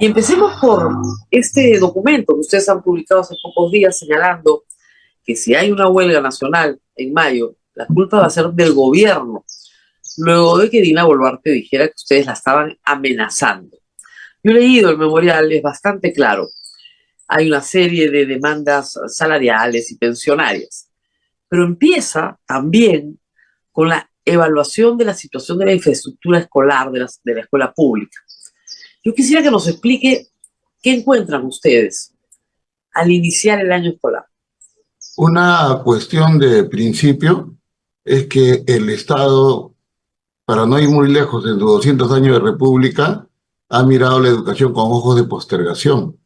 Y empecemos por este documento que ustedes han publicado hace pocos días señalando que si hay una huelga nacional en mayo, la culpa va a ser del gobierno, luego de que Dina Boluarte dijera que ustedes la estaban amenazando. Yo he leído el memorial, es bastante claro. Hay una serie de demandas salariales y pensionarias, pero empieza también con la evaluación de la situación de la infraestructura escolar de la escuela pública. Yo quisiera que nos explique qué encuentran ustedes al iniciar el año escolar. Una cuestión de principio es que el Estado, para no ir muy lejos, en sus 200 años de república, ha mirado la educación con ojos de postergación.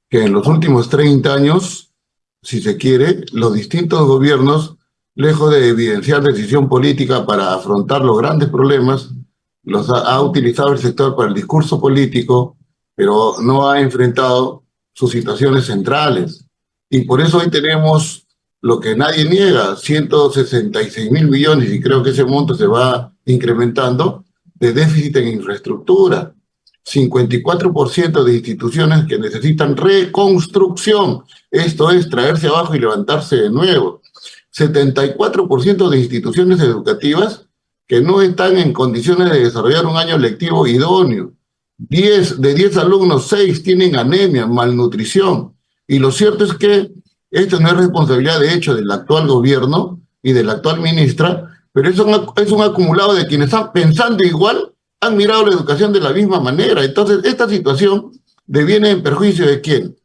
Que en los últimos 30 años, si se quiere, los distintos gobiernos, lejos de evidenciar decisión política para afrontar los grandes problemas, los ha utilizado el sector para el discurso político, pero no ha enfrentado sus situaciones centrales. Y por eso hoy tenemos lo que nadie niega, 166.000 millones, y creo que ese monto se va incrementando, de déficit en infraestructura. 54% de instituciones que necesitan reconstrucción, esto es traerse abajo y levantarse de nuevo. 74% de instituciones educativas que no están en condiciones de desarrollar un año lectivo idóneo. De 10 alumnos, 6 tienen anemia, malnutrición. Y lo cierto es que esto no es responsabilidad de hecho del actual gobierno y de la actual ministra, pero es un acumulado de quienes están pensando igual, han mirado la educación de la misma manera. Entonces, esta situación deviene en perjuicio ¿de quién?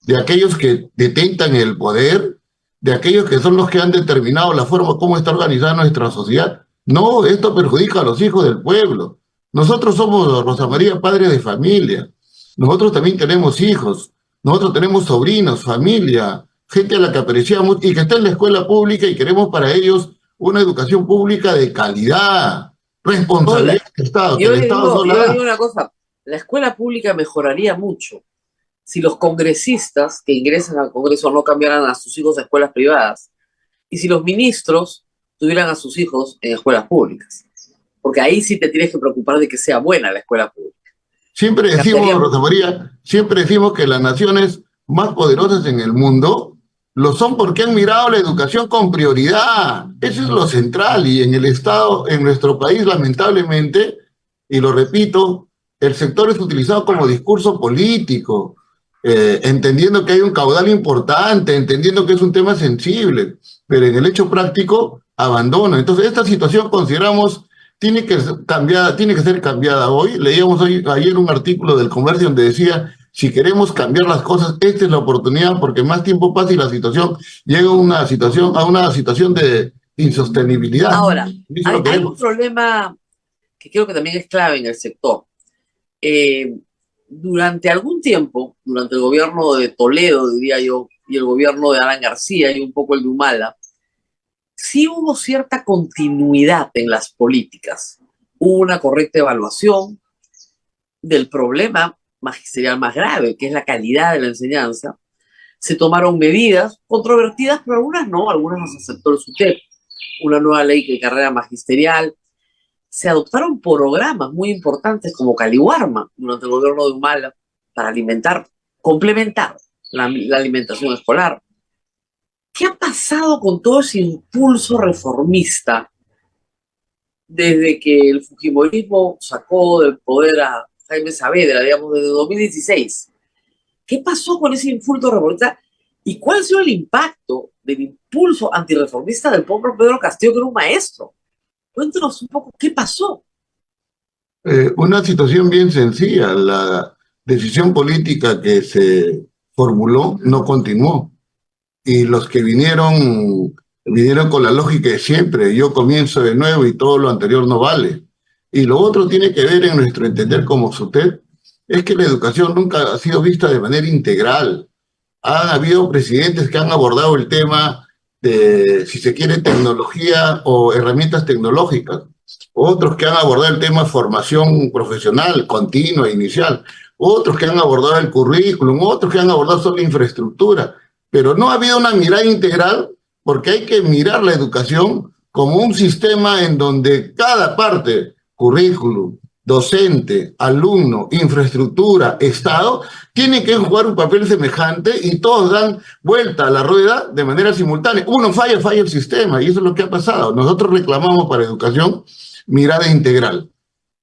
De aquellos que detentan el poder, de aquellos que son los que han determinado la forma como está organizada nuestra sociedad. No, esto perjudica a los hijos del pueblo. Nosotros somos, Rosa María, padres de familia. Nosotros también tenemos hijos. Nosotros tenemos sobrinos, familia, gente a la que apreciamos y que está en la escuela pública y queremos para ellos una educación pública de calidad. Responsabilidad del Estado, que el Estado no la Yo le da. digo una cosa, la escuela pública mejoraría mucho si los congresistas que ingresan al Congreso no cambiaran a sus hijos a escuelas privadas y si los ministros tuvieran a sus hijos en escuelas públicas. Porque ahí sí te tienes que preocupar de que sea buena la escuela pública. Siempre decimos, Rosa María, siempre decimos que las naciones más poderosas en el mundo lo son porque han mirado la educación con prioridad. Eso es lo central. Y en el Estado, en nuestro país, lamentablemente, y lo repito, el sector es utilizado como discurso político, entendiendo que hay un caudal importante, entendiendo que es un tema sensible, pero en el hecho práctico, abandono. Entonces, esta situación consideramos tiene que ser cambiada hoy. Leíamos ayer un artículo del Comercio donde decía, si queremos cambiar las cosas, esta es la oportunidad, porque más tiempo pasa y la situación llega a una situación de insostenibilidad. Ahora, hay un problema que creo que también es clave en el sector. Durante algún tiempo, durante el gobierno de Toledo, diría yo, y el gobierno de Alan García y un poco el de Humala, sí hubo cierta continuidad en las políticas. Hubo una correcta evaluación del problema magisterial más grave, que es la calidad de la enseñanza. Se tomaron medidas controvertidas, pero algunas no, algunas las aceptó el SUTEP. Una nueva ley de carrera magisterial. Se adoptaron programas muy importantes como Caliwarma durante el gobierno de Humala para complementar la alimentación escolar. ¿Qué ha pasado con todo ese impulso reformista desde que el fujimorismo sacó del poder a Jaime Saavedra, digamos, desde 2016? ¿Qué pasó con ese impulso reformista y cuál ha sido el impacto del impulso antirreformista del propio Pedro Castillo, que era un maestro? Cuéntanos un poco qué pasó. Una situación bien sencilla. La decisión política que se formuló no continuó. Y los que vinieron con la lógica de siempre, yo comienzo de nuevo y todo lo anterior no vale. Y lo otro tiene que ver en nuestro entender como SUTEP, es que la educación nunca ha sido vista de manera integral. Han habido presidentes que han abordado el tema de, si se quiere, tecnología o herramientas tecnológicas. Otros que han abordado el tema formación profesional, continua, inicial. Otros que han abordado el currículum, otros que han abordado solo infraestructura. Pero no ha habido una mirada integral porque hay que mirar la educación como un sistema en donde cada parte, currículum, docente, alumno, infraestructura, Estado, tienen que jugar un papel semejante y todos dan vuelta a la rueda de manera simultánea. Uno falla, falla el sistema y eso es lo que ha pasado. Nosotros reclamamos para educación mirada integral.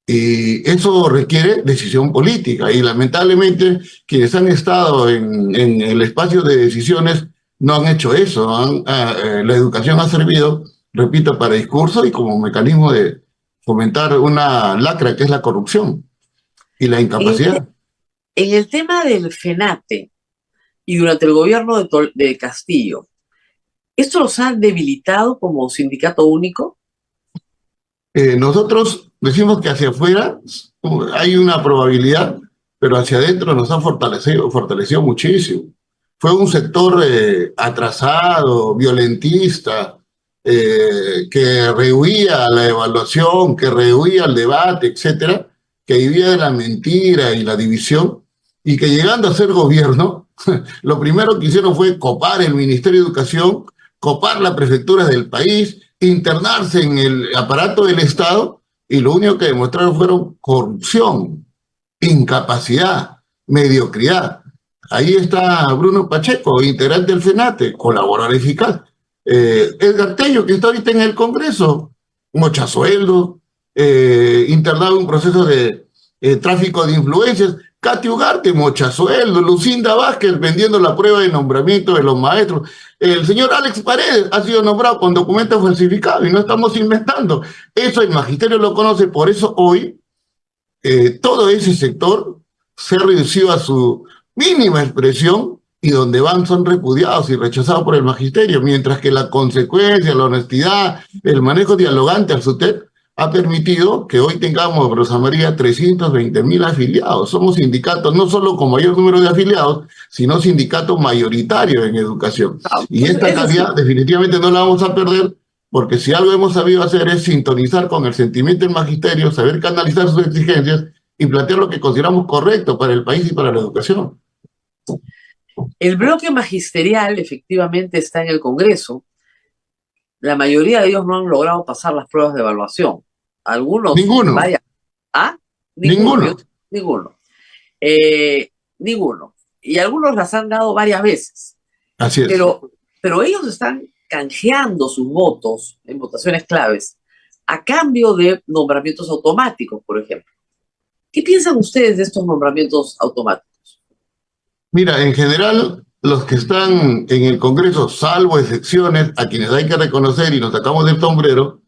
Y eso requiere decisión política y lamentablemente quienes han estado en el espacio de decisiones no han hecho eso. La educación ha servido, repito, para discurso y como mecanismo de fomentar una lacra que es la corrupción y la incapacidad. En el tema del FENATE y durante el gobierno de Castillo, ¿esto los ha debilitado como sindicato único? Nosotros decimos que hacia afuera hay una probabilidad, pero hacia adentro nos ha fortalecido muchísimo. Fue un sector atrasado, violentista, que rehuía la evaluación, que rehuía el debate, etcétera, que vivía de la mentira y la división, y que llegando a ser gobierno, lo primero que hicieron fue copar el Ministerio de Educación, copar las prefecturas del país, internarse en el aparato del Estado, y lo único que demostraron fueron corrupción, incapacidad, mediocridad. Ahí está Bruno Pacheco, integrante del FENATE, colaborador eficaz. Edgar Tello, que está ahorita en el Congreso, mochasueldo, internado en un proceso de tráfico de influencias. Katy Ugarte, mochasueldo. Lucinda Vázquez vendiendo la prueba de nombramiento de los maestros. El señor Alex Paredes ha sido nombrado con documentos falsificados y no estamos inventando. Eso el magisterio lo conoce, por eso hoy todo ese sector se ha reducido a su mínima expresión y donde van son repudiados y rechazados por el magisterio, mientras que la consecuencia, la honestidad, el manejo dialogante al SUTEP ha permitido que hoy tengamos, Rosa María, 320.000 afiliados. Somos sindicatos no solo con mayor número de afiliados, sino sindicato mayoritario en educación. Y esta calidad definitivamente no la vamos a perder, porque si algo hemos sabido hacer es sintonizar con el sentimiento del magisterio, saber canalizar sus exigencias y plantear lo que consideramos correcto para el país y para la educación. El bloque magisterial efectivamente está en el Congreso. La mayoría de ellos no han logrado pasar las pruebas de evaluación. Algunos, Ninguno. vaya, ¿ah? Ninguno. Ninguno. Ninguno. Y algunos las han dado varias veces. Así es. Pero ellos están canjeando sus votos en votaciones claves a cambio de nombramientos automáticos, por ejemplo. ¿Qué piensan ustedes de estos nombramientos automáticos? Mira, en general, los que están en el Congreso, salvo excepciones, a quienes hay que reconocer y nos sacamos del sombrero,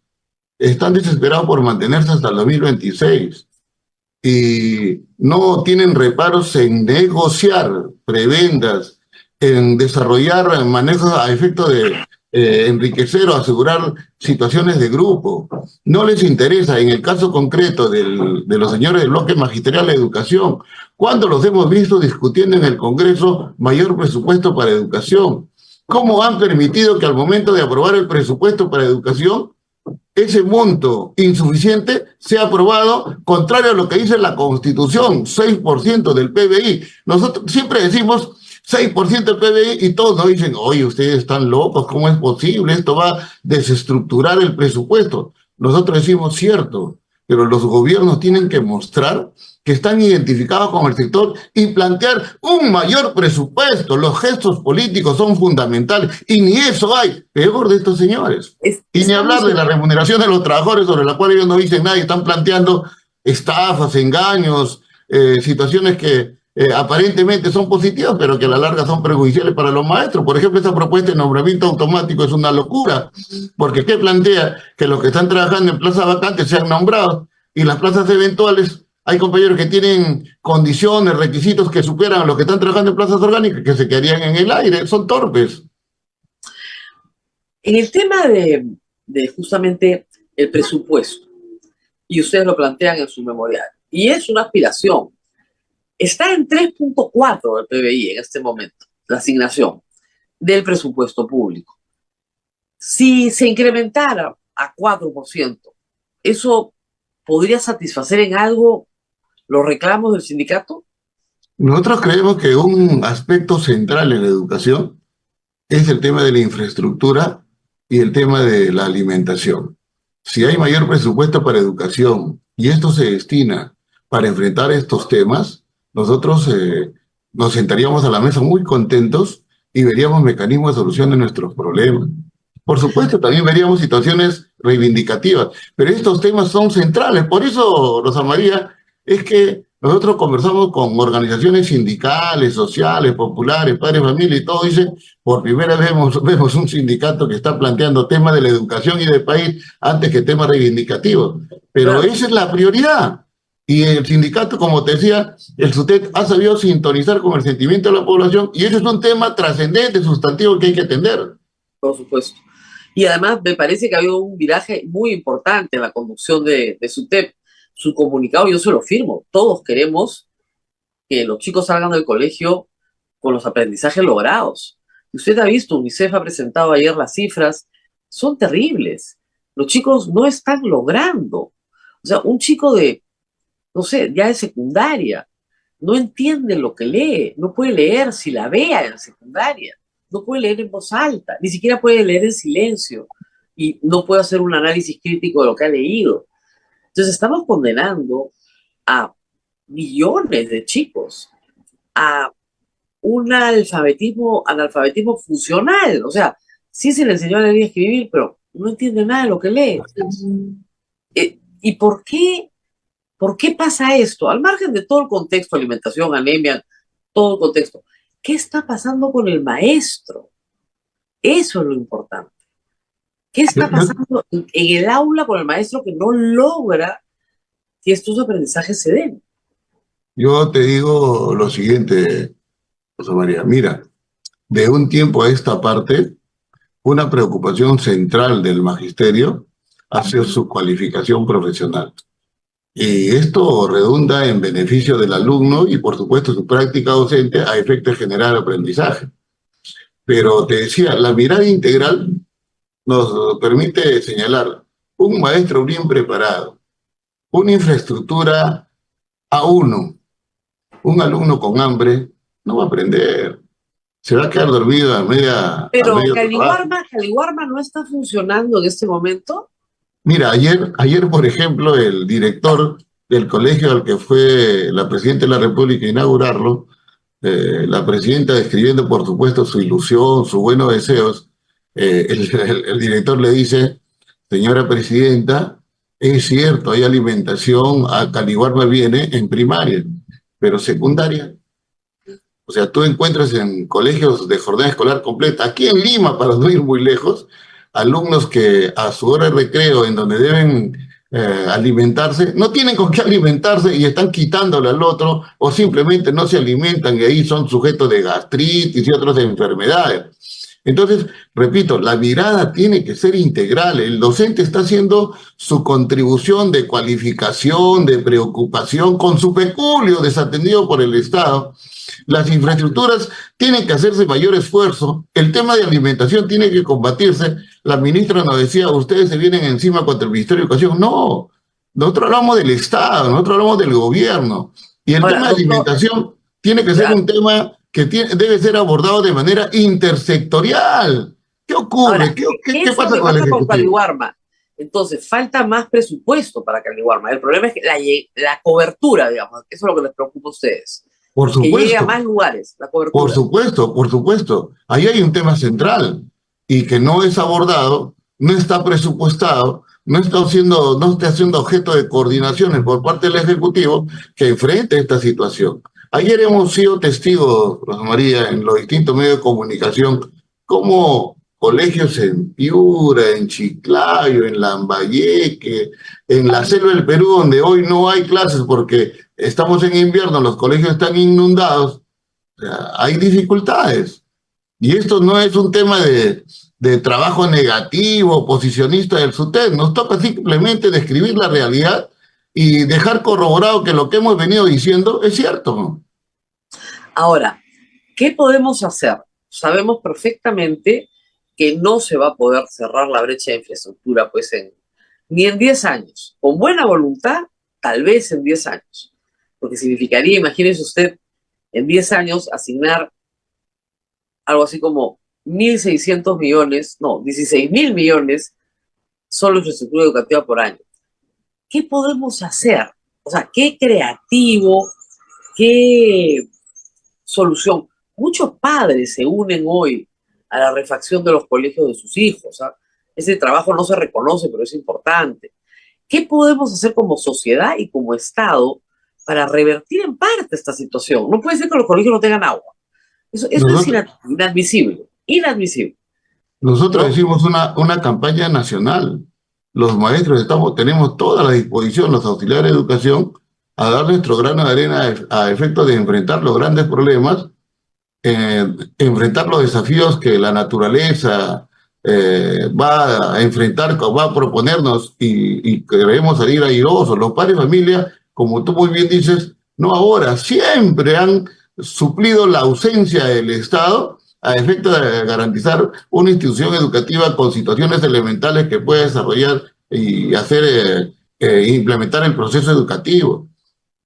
están desesperados por mantenerse hasta el 2026. Y no tienen reparos en negociar prebendas, en desarrollar manejos a efecto de enriquecer o asegurar situaciones de grupo. No les interesa, en el caso concreto de los señores del bloque magisterial de educación, ¿cuándo los hemos visto discutiendo en el Congreso mayor presupuesto para educación? ¿Cómo han permitido que al momento de aprobar el presupuesto para educación, ese monto insuficiente sea aprobado contrario a lo que dice la Constitución, 6% del PBI? Nosotros siempre decimos 6% del PBI y todos nos dicen, oye, ustedes están locos, ¿cómo es posible? Esto va a desestructurar el presupuesto. Nosotros decimos cierto, pero los gobiernos tienen que mostrar que están identificados con el sector y plantear un mayor presupuesto. Los gestos políticos son fundamentales y ni eso hay, peor de estos señores. Y ni hablar de la remuneración de los trabajadores, sobre la cual ellos no dicen nada y están planteando estafas, engaños, situaciones que aparentemente son positivas, pero que a la larga son perjudiciales para los maestros. Por ejemplo, esta propuesta de nombramiento automático es una locura, porque ¿qué plantea? Que los que están trabajando en plazas vacantes sean nombrados y las plazas eventuales, hay compañeros que tienen condiciones, requisitos que superan a los que están trabajando en plazas orgánicas, que se quedarían en el aire, son torpes. En el tema de justamente el presupuesto, y ustedes lo plantean en su memorial, y es una aspiración, está en 3.4 del PBI en este momento, la asignación del presupuesto público. Si se incrementara a 4%, ¿eso podría satisfacer en algo los reclamos del sindicato? Nosotros creemos que un aspecto central en la educación es el tema de la infraestructura y el tema de la alimentación. Si hay mayor presupuesto para educación y esto se destina para enfrentar estos temas, nosotros nos sentaríamos a la mesa muy contentos y veríamos mecanismos de solución de nuestros problemas. Por supuesto, también veríamos situaciones reivindicativas, pero estos temas son centrales. Por eso, Rosa María, es que nosotros conversamos con organizaciones sindicales, sociales, populares, padres de familia y todo. Dicen, por primera vez vemos un sindicato que está planteando temas de la educación y del país antes que temas reivindicativos. Pero Claro, esa es la prioridad. Y el sindicato, como te decía, el SUTET ha sabido sintonizar con el sentimiento de la población y ese es un tema trascendente, sustantivo que hay que atender. por supuesto. Y además me parece que ha habido un viraje muy importante en la conducción de SUTEP. Su comunicado yo se lo firmo. Todos queremos que los chicos salgan del colegio con los aprendizajes logrados. Usted ha visto, UNICEF ha presentado ayer las cifras, son terribles. Los chicos no están logrando. O sea, un chico de, no sé, ya de secundaria, no entiende lo que lee, no puede leer si la vea en secundaria, no puede leer en voz alta, ni siquiera puede leer en silencio y no puede hacer un análisis crítico de lo que ha leído. Entonces estamos condenando a millones de chicos a un analfabetismo funcional. O sea, sí se le enseñó a leer y a escribir, pero no entiende nada de lo que lee. ¿Y por qué pasa esto? Al margen de todo el contexto, alimentación, anemia, todo el contexto. ¿Qué está pasando con el maestro? Eso es lo importante. ¿Qué Yo, está yo, pasando en el aula con el maestro que no logra que estos aprendizajes se den? yo te digo lo siguiente, Rosa María. Mira, de un tiempo a esta parte, una preocupación central del magisterio ha sido su cualificación profesional. Y esto redunda en beneficio del alumno y, por supuesto, su práctica docente a efecto de generar aprendizaje. Pero te decía, la mirada integral nos permite señalar un maestro bien preparado, una infraestructura a uno, un alumno con hambre, no va a aprender, se va a quedar dormido a Pero medio trabajo. Caliwarma no está funcionando en este momento. Mira, ayer, por ejemplo, el director del colegio al que fue la presidenta de la República a inaugurarlo, la presidenta describiendo, por supuesto, su ilusión, sus buenos deseos, el director le dice, señora presidenta, es cierto, hay alimentación, a Caliwarma viene en primaria, pero secundaria. O sea, tú encuentras en colegios de jornada escolar completa, aquí en Lima, para no ir muy lejos, alumnos que a su hora de recreo, en donde deben alimentarse, no tienen con qué alimentarse y están quitándole al otro, o simplemente no se alimentan y ahí son sujetos de gastritis y otras enfermedades. Entonces, repito, la mirada tiene que ser integral. El docente está haciendo su contribución de cualificación, de preocupación, con su peculio desatendido por el Estado. Las infraestructuras tienen que hacerse mayor esfuerzo. El tema de alimentación tiene que combatirse. La ministra nos decía, ustedes se vienen encima contra el Ministerio de Educación. No, nosotros hablamos del Estado, nosotros hablamos del gobierno. Y el Ahora, tema de doctor, alimentación tiene que ser un tema que debe ser abordado de manera intersectorial. ¿Qué ocurre? ahora, ¿Qué ¿qué es lo pasa que con el pasa con Ejecutivo? Caliwarma? Entonces, falta más presupuesto para Caliwarma. El problema es que la cobertura, digamos, eso es lo que les preocupa a ustedes. Por Que llegue a supuesto, más lugares, la por cobertura. supuesto, por supuesto. Ahí hay un tema central y que no es abordado, no está presupuestado, no está siendo objeto de coordinaciones por parte del Ejecutivo que enfrente esta situación. Ayer hemos sido testigos, Rosa María, en los distintos medios de comunicación, como colegios en Piura, en Chiclayo, en Lambayeque, en la selva del Perú, donde hoy no hay clases porque estamos en invierno, los colegios están inundados, sea, hay dificultades. Y esto no es un tema de trabajo negativo, posicionista del SUTEP. Nos toca simplemente describir la realidad y dejar corroborado que lo que hemos venido diciendo es cierto. Ahora, ¿qué podemos hacer? Sabemos perfectamente que no se va a poder cerrar la brecha de infraestructura, pues ni en 10 años. Con buena voluntad, tal vez en 10 años. Porque significaría, imagínese usted, en 10 años asignar algo así como 1.600 millones, no, 16.000 millones solo infraestructura educativa por año. ¿qué podemos hacer? O sea, qué creativo, qué solución. Muchos padres se unen hoy a la refacción de los colegios de sus hijos. ¿Ah? Ese trabajo no se reconoce, pero es importante. ¿Qué podemos hacer como sociedad y como Estado para revertir en parte esta situación? No puede ser que los colegios no tengan agua. Eso es Nosotros, inadmisible, inadmisible, nosotros ¿no? decimos una campaña nacional. Los maestros tenemos toda la disposición, los auxiliares de educación, a dar nuestro grano de arena a efecto de enfrentar los grandes problemas, eh, enfrentar los desafíos que la naturaleza va a enfrentar, va a proponernos y queremos salir airosos. Los padres de familia, como tú muy bien dices, no ahora, siempre han suplido la ausencia del Estado a efecto de garantizar una institución educativa con situaciones elementales que pueda desarrollar y hacer implementar el proceso educativo.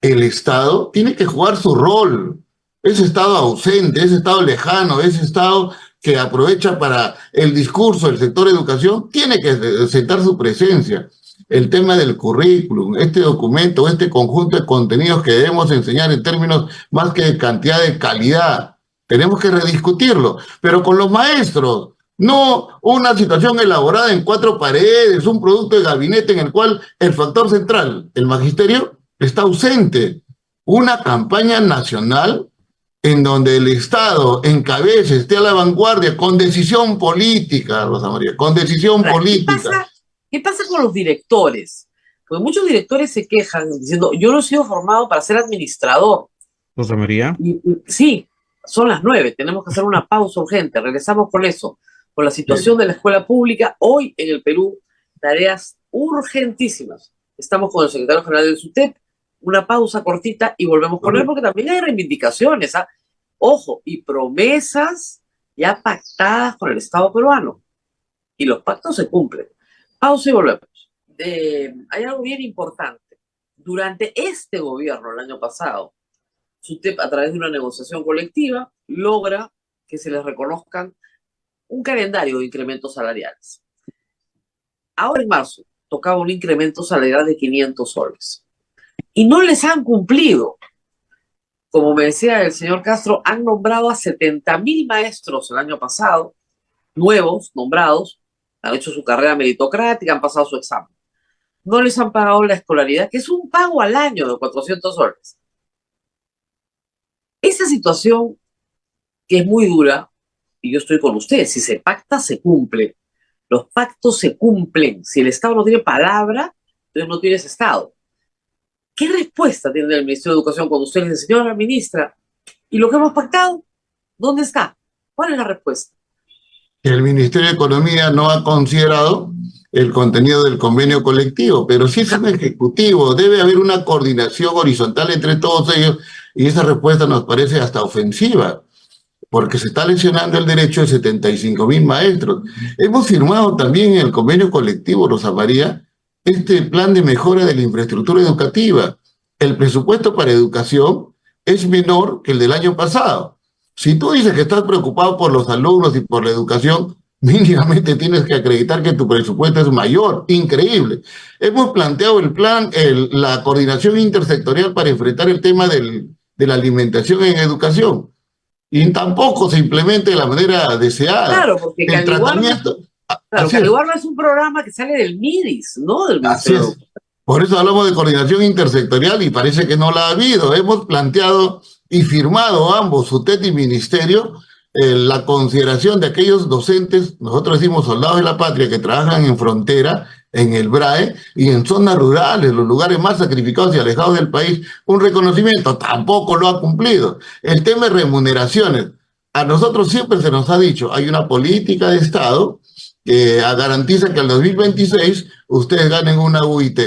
El Estado tiene que jugar su rol. Ese Estado ausente, ese Estado lejano, ese Estado que aprovecha para el discurso del sector educación, tiene que sentar su presencia. El tema del currículum, este documento, este conjunto de contenidos que debemos enseñar en términos más que de cantidad, de calidad, tenemos que rediscutirlo, pero con los maestros, no una situación elaborada en cuatro paredes, un producto de gabinete en el cual el factor central, el magisterio, está ausente. Una campaña nacional en donde el Estado encabece, esté a la vanguardia, con decisión política, Rosa María, con decisión Ahora, política. ¿qué pasa con los directores? Porque muchos directores se quejan diciendo, yo no he sido formado para ser administrador. Rosa María. Sí, son las 9, tenemos que hacer una pausa urgente, regresamos con eso, con la situación de la escuela pública. Hoy en el Perú, tareas urgentísimas. Estamos con el secretario general del SUTEP, una pausa cortita y volvemos con él porque también hay reivindicaciones, ¿ah? Ojo, y promesas ya pactadas con el Estado peruano. Y los pactos se cumplen. Pausa y volvemos. Hay algo bien importante. Durante este gobierno, el año pasado, SUTEP, a través de una negociación colectiva, logra que se les reconozcan un calendario de incrementos salariales. Ahora en marzo tocaba un incremento salarial de 500 soles. Y no les han cumplido. Como me decía el señor Castro, han nombrado a 70.000 maestros el año pasado, nuevos, nombrados, han hecho su carrera meritocrática, han pasado su examen. No les han pagado la escolaridad, que es un pago al año de 400 soles. Esa situación, que es muy dura, y yo estoy con ustedes, si se pacta, se cumple. Los pactos se cumplen. Si el Estado no tiene palabra, entonces no tienes Estado. ¿Qué respuesta tiene el Ministerio de Educación cuando usted le dice, señora ministra, ¿y lo que hemos pactado? ¿Dónde está? ¿Cuál es la respuesta? El Ministerio de Economía no ha considerado el contenido del convenio colectivo, pero si es un ejecutivo, debe haber una coordinación horizontal entre todos ellos y esa respuesta nos parece hasta ofensiva, porque se está lesionando el derecho de 75.000 maestros. Hemos firmado también en el convenio colectivo, Rosa María, este plan de mejora de la infraestructura educativa. El presupuesto para educación es menor que el del año pasado. Si tú dices que estás preocupado por los alumnos y por la educación, mínimamente tienes que acreditar que tu presupuesto es mayor. Increíble. Hemos planteado el plan, la coordinación intersectorial para enfrentar el tema de la alimentación en educación. Y tampoco se implemente de la manera deseada. Claro, porque El tratamiento. Claro, Caliwarma es un programa que sale del MIDIS, ¿no? Del Así Ministerio. es. Por eso hablamos de coordinación intersectorial y parece que no la ha habido. Hemos planteado y firmado ambos, SUTEP y Ministerio, la consideración de aquellos docentes, nosotros decimos soldados de la patria, que trabajan en frontera, en el BRAE y en zonas rurales, los lugares más sacrificados y alejados del país, un reconocimiento, tampoco lo ha cumplido. El tema de remuneraciones, a nosotros siempre se nos ha dicho, hay una política de Estado que garantiza que al 2026 ustedes ganen una UIT.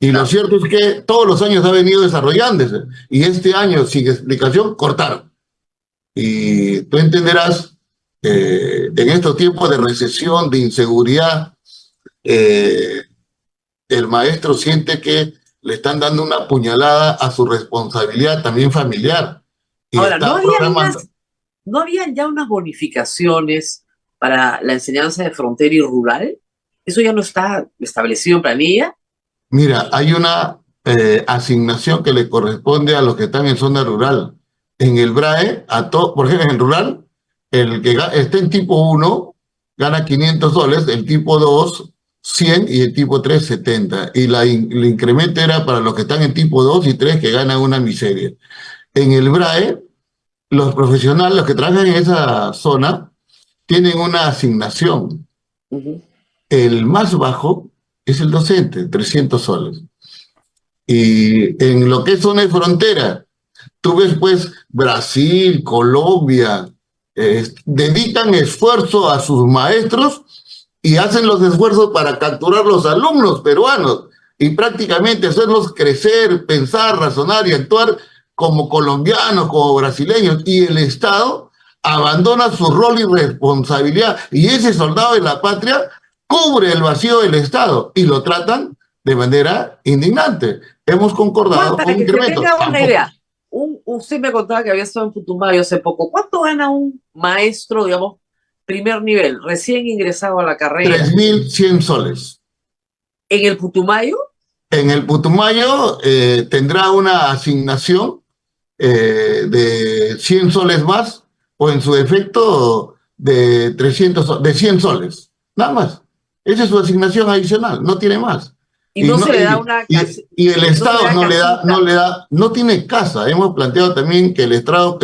Y lo cierto es que todos los años ha venido desarrollándose. Y este año, sin explicación, cortaron. Y tú entenderás, en estos tiempos de recesión, de inseguridad, el maestro siente que le están dando una puñalada a su responsabilidad también familiar. Y Ahora, está programando. ¿no habían ya unas bonificaciones para la enseñanza de frontera y rural? ¿Eso ya no está establecido en planilla? Mira, hay una asignación que le corresponde a los que están en zona rural. En el BRAE, por ejemplo, en el rural, el que está en tipo 1 gana 500 soles, el tipo 2 100 y el tipo 3 70. Y el incremento era para los que están en tipo 2 y 3 que ganan una miseria. En el BRAE, los profesionales, los que trabajan en esa zona, tienen una asignación. Ujú. El más bajo es el docente, 300 soles. Y en lo que es zona de frontera, tú ves pues Brasil, Colombia, dedican esfuerzo a sus maestros y hacen los esfuerzos para capturar los alumnos peruanos y prácticamente hacerlos crecer, pensar, razonar y actuar como colombianos, como brasileños. Y el Estado abandona su rol y responsabilidad. Y ese soldado de la patria cubre el vacío del Estado y lo tratan de manera indignante. Hemos concordado Para un que se incremento. tenga una Tampoco. idea, usted me contaba que había estado en Putumayo hace poco. ¿Cuánto gana un maestro, digamos, primer nivel, recién ingresado a la carrera, 3.100 soles. en el Putumayo? En el Putumayo tendrá una asignación de 100 soles más o en su defecto de 100 soles, nada más. Esa es su asignación adicional, no tiene más. Y Y, no no, se le da y, una y, y el no se le Estado da casita. no tiene casa. Hemos planteado también que el Estado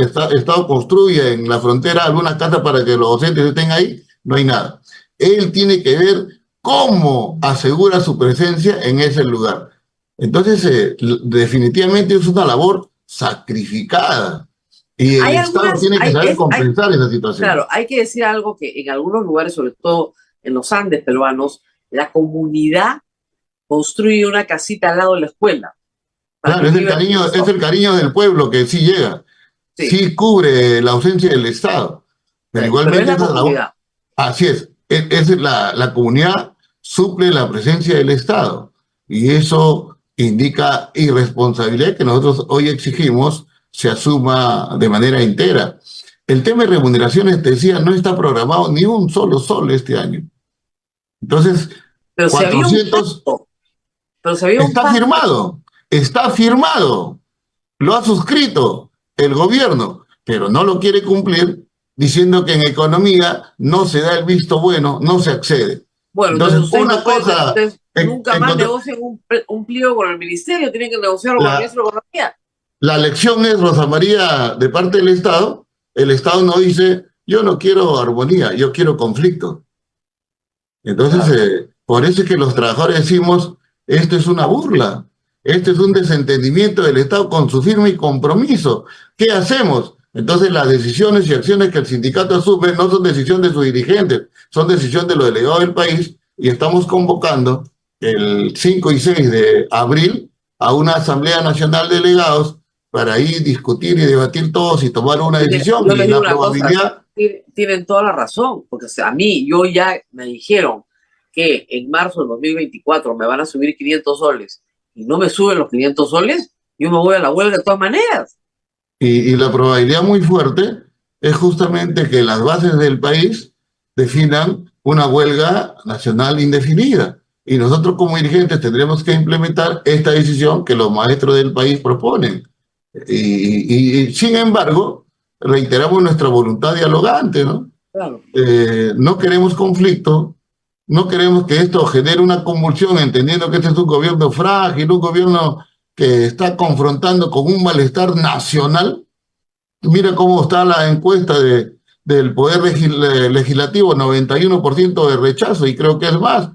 construya en la frontera alguna casa para que los docentes estén ahí, no hay nada. Él tiene que ver cómo asegura su presencia en ese lugar. Entonces, definitivamente es una labor sacrificada y el Hay Estado algunas, tiene que saber compensar esa situación. claro, hay que decir algo que en algunos lugares, sobre todo en los Andes peruanos, la comunidad construye una casita al lado de la escuela para Claro, que viva el es profesor. el cariño del pueblo que sí llega, Sí, sí cubre la ausencia del Estado, pero pero es igualmente la esa labor, comunidad. así la comunidad suple la presencia del Estado y eso indica irresponsabilidad que nosotros hoy exigimos se asuma de manera entera. El tema de remuneraciones, te decía, no está programado ni un solo sol este año. Entonces, Pero si había un 400 pacto, pero si había un está pacto. firmado, está firmado. Lo ha suscrito el gobierno, pero no lo quiere cumplir, diciendo que en economía no se da el visto bueno, no se accede. Bueno, entonces Entonces, ustedes una no pueden, cosa, ustedes nunca más negocian un pliego con el ministerio, tienen que negociarlo con el la, ministro de Economía. la lección es, Rosa María, de parte del Estado, el Estado no dice, yo no quiero armonía, yo quiero conflicto. Entonces, Claro. por eso es que los trabajadores decimos, esto es una burla, esto es un desentendimiento del Estado con su firme y compromiso. ¿Qué hacemos? Entonces, las decisiones y acciones que el sindicato asume no son decisión de sus dirigentes, son decisión de los delegados del país y estamos convocando el 5 y 6 de abril a una Asamblea Nacional de Delegados para ahí discutir y debatir todos y tomar una Mira, decisión yo y les digo la una cosa, probabilidad. tienen toda la razón, porque o sea, a mí, yo ya me dijeron que en marzo del 2024 me van a subir 500 soles y no me suben los 500 soles, yo me voy a la huelga de todas maneras. Y la probabilidad muy fuerte es justamente que las bases del país definan una huelga nacional indefinida. Y nosotros como dirigentes tendremos que implementar esta decisión que los maestros del país proponen. Sin embargo, reiteramos nuestra voluntad dialogante, ¿no? Claro. No queremos conflicto, no queremos que esto genere una convulsión, entendiendo que este es un gobierno frágil, un gobierno que está confrontando con un malestar nacional. Mira cómo está la encuesta del Poder Legislativo, 91% de rechazo, y creo que es más.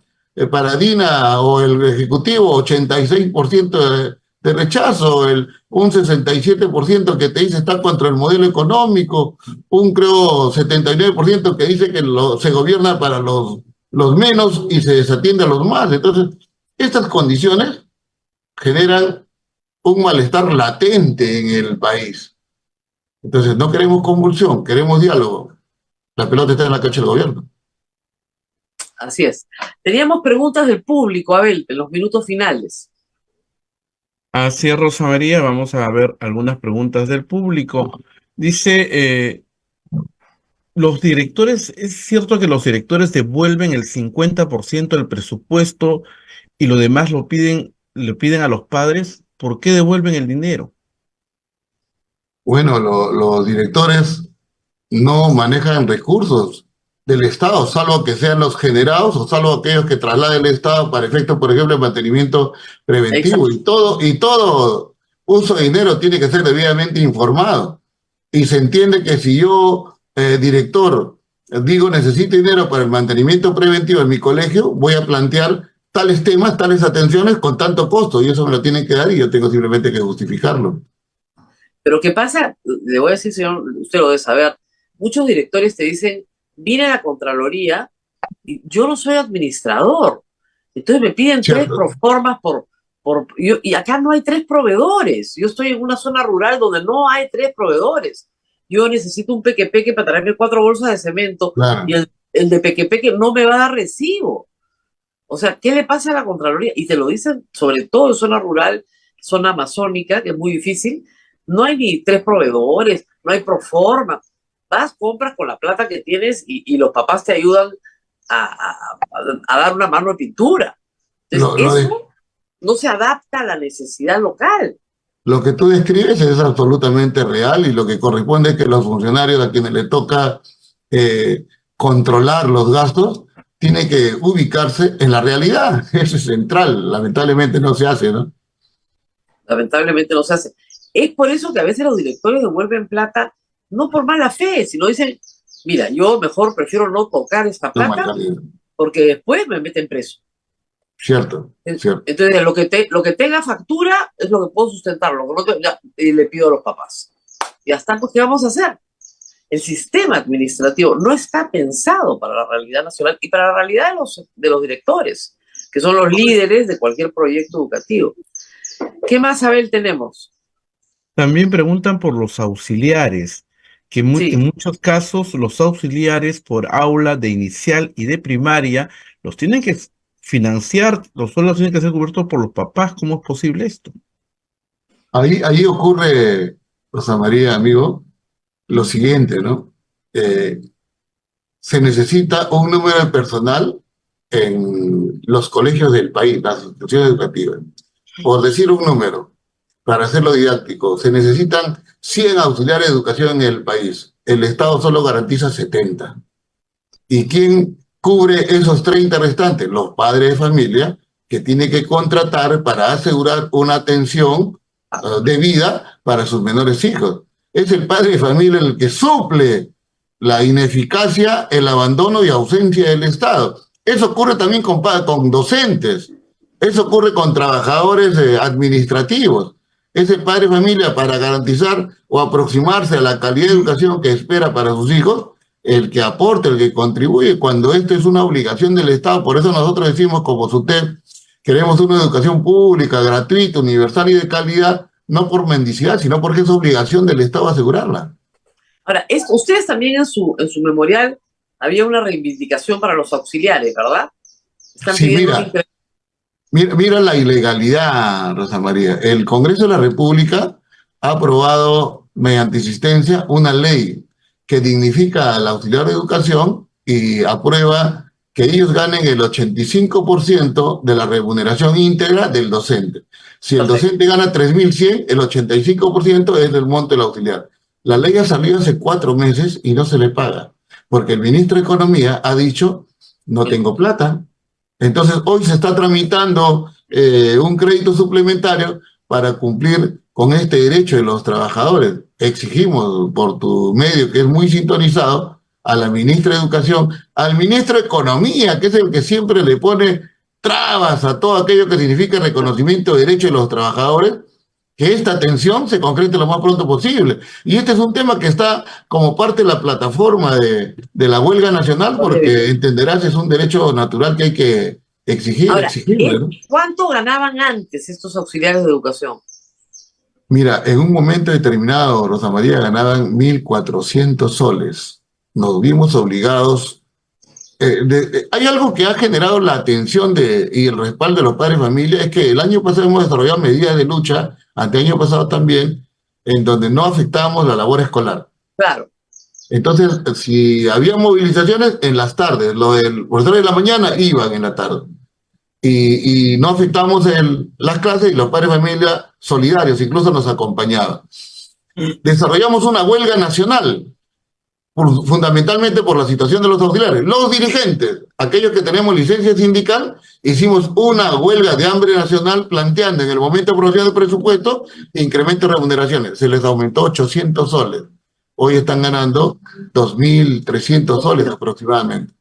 Para Dina o el Ejecutivo, 86% de rechazo, un 67% que te dice está contra el modelo económico, un creo 79% que dice que se gobierna para los menos y se desatiende a los más. Entonces, estas condiciones generan un malestar latente en el país. Entonces, no queremos convulsión, queremos diálogo. La pelota está en la cancha del gobierno. Así es. Teníamos preguntas del público, Abel, en los minutos finales. Así es, Rosa María, vamos a ver algunas preguntas del público. Dice, los directores, ¿es cierto que los directores devuelven el 50% del presupuesto y lo demás lo piden le piden a los padres, ¿por qué devuelven el dinero? Bueno, los directores no manejan recursos del Estado, salvo que sean los generados o salvo aquellos que traslade el Estado para efectos, por ejemplo, de mantenimiento preventivo. Exacto. Y todo uso de dinero tiene que ser debidamente informado. Y se entiende que si yo, director, digo necesito dinero para el mantenimiento preventivo en mi colegio, voy a plantear tales temas, tales atenciones con tanto costo, y eso me lo tienen que dar y yo tengo simplemente que justificarlo. Pero ¿qué pasa? Le voy a decir, señor, usted lo debe saber. Muchos directores te dicen, vine a la Contraloría y yo no soy administrador. Entonces me piden tres ¿Cierto? proformas y acá no hay tres proveedores. Yo estoy en una zona rural donde no hay tres proveedores. Yo necesito un peque para traerme 4 bolsas de cemento y Claro. el de peque no me va a dar recibo. O sea, ¿qué le pasa a la Contraloría? Y te lo dicen sobre todo en zona rural, zona amazónica, que es muy difícil. No hay ni tres proveedores, no hay proforma. Vas, compras con la plata que tienes y los papás te ayudan a, a- a dar una mano de pintura. Entonces, Lo, lo de- eso no se adapta a la necesidad local. Lo que tú describes es absolutamente real y lo que corresponde es que los funcionarios a quienes les toca eh, controlar los gastos tienen que ubicarse en la realidad. Eso es central. Lamentablemente no se hace, ¿no? Lamentablemente no se hace. Es por eso que a veces los directores devuelven plata, no por mala fe, sino dicen, mira, yo mejor prefiero no tocar esta No, mal plata calidad. porque después me meten preso. Cierto, cierto. Entonces, lo que tenga factura es lo que puedo sustentar, lo que no tenga, y le pido a los papás. Ya está, pues, ¿qué vamos a hacer? El sistema administrativo no está pensado para la realidad nacional y para la realidad de los directores, que son los líderes de cualquier proyecto educativo. ¿Qué más, Abel, tenemos? También preguntan por los auxiliares, que en Sí, muchos casos los auxiliares por aula de inicial y de primaria los tienen que financiar, los sueldos tienen que ser cubiertos por los papás. ¿Cómo es posible esto? Ahí ocurre, Rosa María, amigo, lo siguiente, ¿no? Eh, Se necesita un número de personal en los colegios del país, las instituciones educativas. Por decir un número, para hacerlo didáctico, se necesitan 100 auxiliares de educación en el país. El Estado solo garantiza 70. ¿Y quién cubre esos 30 restantes? Los padres de familia que tienen que contratar para asegurar una atención debida para sus menores hijos. Es el padre de familia el que suple la ineficacia, el abandono y ausencia del Estado. Eso ocurre también con docentes, eso ocurre con trabajadores administrativos. Es el padre de familia para garantizar o aproximarse a la calidad de educación que espera para sus hijos, el que aporte, el que contribuye, cuando esto es una obligación del Estado. Por eso nosotros decimos, como SUTEP, queremos una educación pública, gratuita, universal y de calidad, no por mendicidad, sino porque es obligación del Estado asegurarla. ahora, ustedes también en su memorial había una reivindicación para los auxiliares, ¿verdad? Están Sí, pidiendo un mira, incremento. mira la ilegalidad, Rosa María. El Congreso de la República ha aprobado mediante insistencia una ley que dignifica al auxiliar de educación y aprueba que ellos ganen el 85% de la remuneración íntegra del docente. Si el Perfecto. docente gana 3.100, el 85% es del monto del auxiliar. La ley ha salido hace 4 meses y no se le paga, porque el ministro de Economía ha dicho, no tengo plata. Entonces, hoy se está tramitando un crédito suplementario para cumplir con este derecho de los trabajadores. Exigimos por tu medio, que es muy sintonizado, a la ministra de Educación, al ministro de Economía, que es el que siempre le pone trabas a todo aquello que significa reconocimiento de derechos de los trabajadores, que esta atención se concrete lo más pronto posible. Y este es un tema que está como parte de la plataforma de la huelga nacional, porque entenderás, es un derecho natural que hay que Ahora, exigirle, ¿no? ¿cuánto ganaban antes estos auxiliares de educación? Mira, en un momento determinado, Rosa María, ganaban 1.400 soles. Nos vimos obligados. Hay algo que ha generado la atención y el respaldo de los padres de familia, es que el año pasado hemos desarrollado medidas de lucha, ante el año pasado también, en donde no afectábamos la labor escolar. Claro. Entonces, si había movilizaciones, en las tardes, los del profesor de la mañana iban en la tarde. y no afectamos las clases y los padres de familia solidarios, incluso nos acompañaban. Desarrollamos una huelga nacional, fundamentalmente por la situación de los auxiliares. Los dirigentes, aquellos que tenemos licencia sindical, hicimos una huelga de hambre nacional planteando en el momento de aprobación del presupuesto incremento de remuneraciones. Se les aumentó 800 soles. Hoy están ganando 2.300 soles aproximadamente.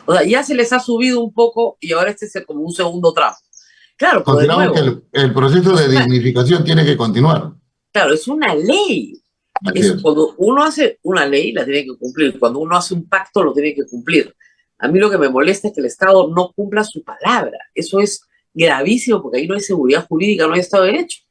O sea, ya se les ha subido un poco y ahora este es como un segundo tramo. Claro, pero de Consideramos nuevo, que el proceso de dignificación tiene que continuar. claro, es una ley. Así es. Cuando uno hace una ley, la tiene que cumplir. Cuando uno hace un pacto, lo tiene que cumplir. A mí lo que me molesta es que el Estado no cumpla su palabra. Eso es gravísimo porque ahí no hay seguridad jurídica, no hay Estado de Derecho.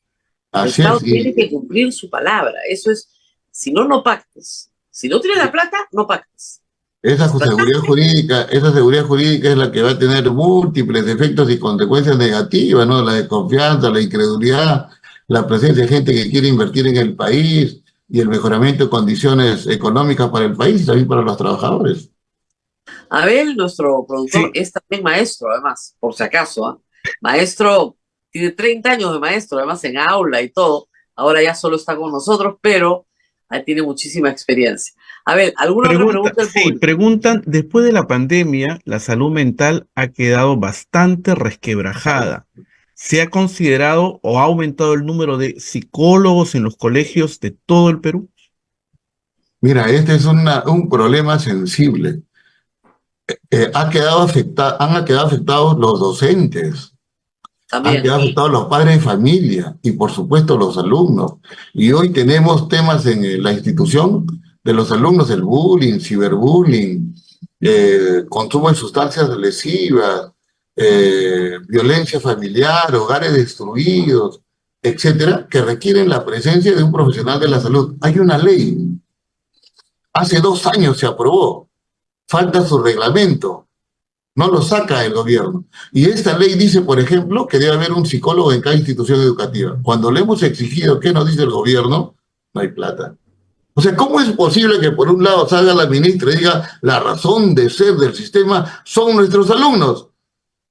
El Así Estado es. tiene que cumplir su palabra. Eso es, si no, no pactes. Si no tienes la plata, no pactes. Esa seguridad jurídica es la que va a tener múltiples efectos y consecuencias negativas, ¿no? La desconfianza, la incredulidad, la presencia de gente que quiere invertir en el país y el mejoramiento de condiciones económicas para el país y también para los trabajadores. Abel, nuestro productor, Sí, es también maestro, además, por si acaso. Maestro, tiene 30 años de maestro, además en aula y todo. Ahora ya solo está con nosotros, pero tiene muchísima experiencia. A ver, ¿alguna otra pregunta del sí, público? preguntan, después de la pandemia, la salud mental ha quedado bastante resquebrajada. ¿Se ha considerado o ha aumentado el número de psicólogos en los colegios de todo el Perú? Mira, este es un problema sensible. Han quedado afectados los docentes, han También. quedado afectados los padres de familia y por supuesto los alumnos. Y hoy tenemos temas en la institución de los alumnos, el bullying, ciberbullying, consumo de sustancias lesivas, violencia familiar, hogares destruidos, etcétera, que requieren la presencia de un profesional de la salud. Hay una ley, hace 2 años se aprobó, falta su reglamento, no lo saca el gobierno. Y esta ley dice, por ejemplo, que debe haber un psicólogo en cada institución educativa. Cuando le hemos exigido qué nos dice el gobierno, no hay plata. O sea, ¿cómo es posible que por un lado salga la ministra y diga la razón de ser del sistema son nuestros alumnos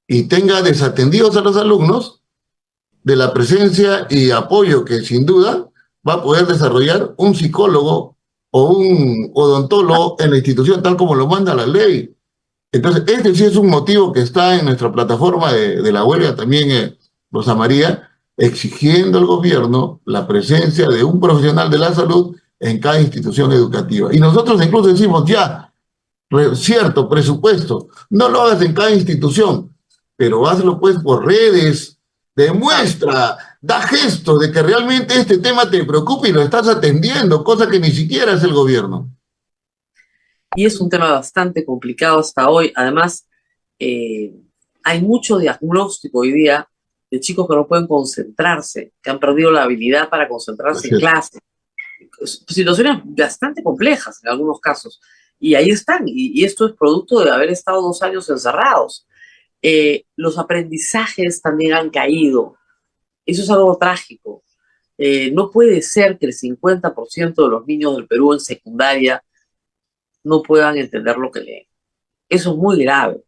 y tenga desatendidos a los alumnos de la presencia y apoyo que sin duda va a poder desarrollar un psicólogo o un odontólogo en la institución tal como lo manda la ley? Entonces, este sí es un motivo que está en nuestra plataforma de la huelga también, Rosa María, exigiendo al gobierno la presencia de un profesional de la salud en cada institución educativa. Y nosotros incluso decimos, ya, cierto, presupuesto, no lo hagas en cada institución, pero hazlo pues por redes, demuestra, da gestos de que realmente este tema te preocupa y lo estás atendiendo, cosa que ni siquiera es el gobierno. Y es un tema bastante complicado hasta hoy. Además, eh, hay mucho diagnóstico hoy día de chicos que no pueden concentrarse, que han perdido la habilidad para concentrarse Así en es. clase. Situaciones bastante complejas en algunos casos. Y ahí están. Y esto es producto de haber estado 2 años encerrados. Los aprendizajes también han caído. Eso es algo trágico. No puede ser que el 50% de los niños del Perú en secundaria no puedan entender lo que leen. Eso es muy grave.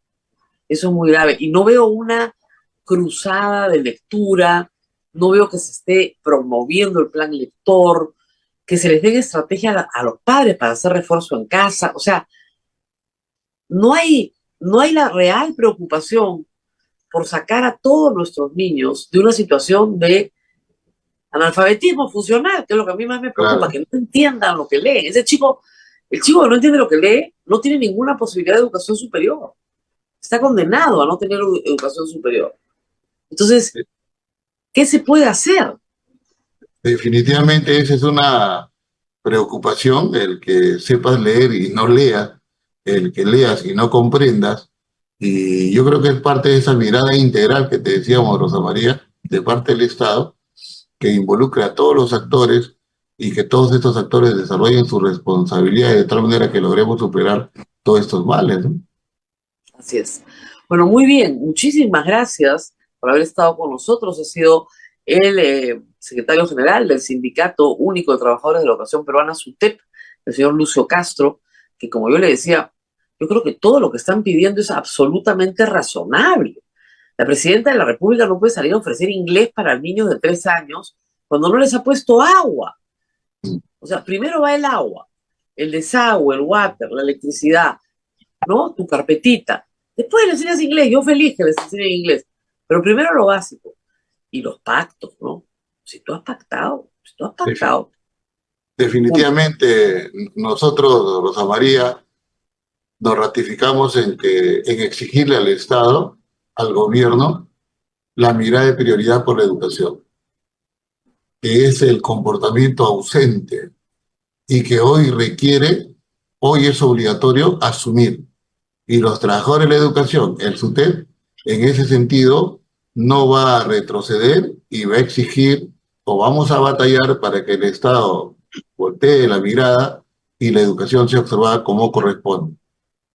Eso es muy grave. Y no veo una cruzada de lectura, no veo que se esté promoviendo el plan lector, que se les den estrategia a los padres para hacer refuerzo en casa. O sea, no hay la real preocupación por sacar a todos nuestros niños de una situación de analfabetismo funcional, que es lo que a mí más me preocupa, Claro. que no entiendan lo que leen. El chico que no entiende lo que lee, no tiene ninguna posibilidad de educación superior. Está condenado a no tener educación superior. Entonces, ¿qué se puede hacer? Definitivamente esa es una preocupación, el que sepas leer y no leas, el que leas y no comprendas. Y yo creo que es parte de esa mirada integral que te decíamos, Rosa María, de parte del Estado, que involucra a todos los actores y que todos estos actores desarrollen sus responsabilidades de tal manera que logremos superar todos estos males, ¿no? Así es. Bueno, muy bien. Muchísimas gracias por haber estado con nosotros. Ha sido el secretario general del Sindicato Único de Trabajadores de la Educación Peruana, SUTEP, el señor Lucio Castro, que como yo le decía, yo creo que todo lo que están pidiendo es absolutamente razonable. La presidenta de la República no puede salir a ofrecer inglés para niños de 3 años cuando no les ha puesto agua. O sea, primero va el agua, el desagüe, el water, la electricidad, ¿no? Tu carpetita. Después les enseñas inglés, yo feliz que les enseñen inglés. Pero primero lo básico. Y los pactos, ¿no? Si tú has pactado. Definitivamente, nosotros, Rosa María, nos ratificamos en exigirle al Estado, al gobierno, la mirada de prioridad por la educación, que es el comportamiento ausente y que hoy es obligatorio asumir. Y los trabajadores de la educación, el SUTEP, en ese sentido, no va a retroceder y va a exigir o vamos a batallar para que el Estado voltee la mirada y la educación sea observada como corresponde.